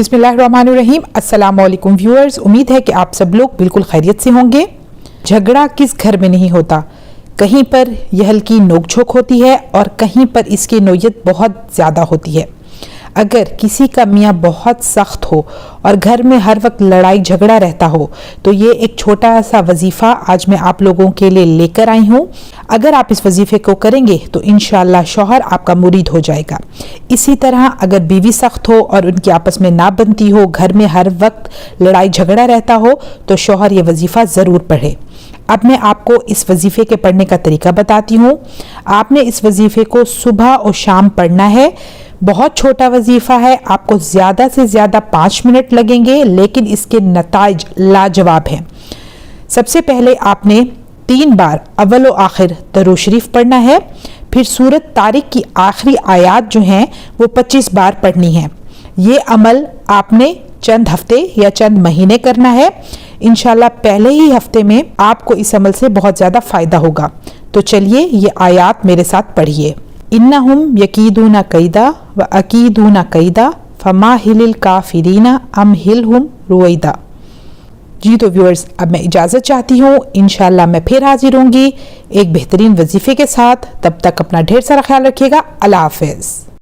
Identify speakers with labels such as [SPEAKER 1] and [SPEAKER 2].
[SPEAKER 1] बिस्मिल्लाहिर्रहमानिर्रहीम। अस्सलाम वालेकुम व्यूअर्स, उम्मीद है कि आप सब लोग बिल्कुल खैरियत से होंगे। झगड़ा किस घर में नहीं होता, कहीं पर यह हल्की नोकझोंक होती है और कहीं पर इसकी नोयत बहुत ज़्यादा होती है। अगर किसी का मियाँ बहुत सख्त हो और घर में हर वक्त लड़ाई झगड़ा रहता हो तो ये एक छोटा सा वजीफ़ा आज मैं आप लोगों के लिए लेकर आई हूँ। अगर आप इस वजीफ़े को करेंगे तो इंशाअल्लाह शौहर आपका मुरीद हो जाएगा। इसी तरह अगर बीवी सख्त हो और उनकी आपस में ना बनती हो, घर में हर वक्त लड़ाई झगड़ा रहता हो तो शौहर ये वजीफ़ा ज़रूर पढ़े। अब मैं आपको इस वजीफ़े के पढ़ने का तरीका बताती हूँ। आपने इस वजीफ़े को सुबह और शाम पढ़ना है। बहुत छोटा वजीफ़ा है, आपको ज़्यादा से ज़्यादा 5 मिनट लगेंगे, लेकिन इसके नताइज लाजवाब हैं। सबसे पहले आपने 3 बार अव्वल व आखिर दरूद शरीफ पढ़ना है। फिर सूरत तारिक की आखिरी आयत जो हैं वो 25 बार पढ़नी है। ये अमल आपने चंद हफ्ते या चंद महीने करना है। इंशाल्लाह पहले ही हफ्ते में आपको इस अमल से बहुत ज़्यादा फ़ायदा होगा। तो चलिए ये आयत मेरे साथ पढ़िए। इन्नहुम यकीदूना कैदा व अकीदूना कैदा फमाहिलिल काफिरीना अमहिलहुम रुवैदा। जी तो व्यूअर्स, अब मैं इजाज़त चाहती हूँ। इंशाल्लाह मैं फिर हाजिर होंगी एक बेहतरीन वजीफ़े के साथ। तब तक अपना ढेर सारा ख्याल रखिएगा। अल्लाह हाफ़िज़।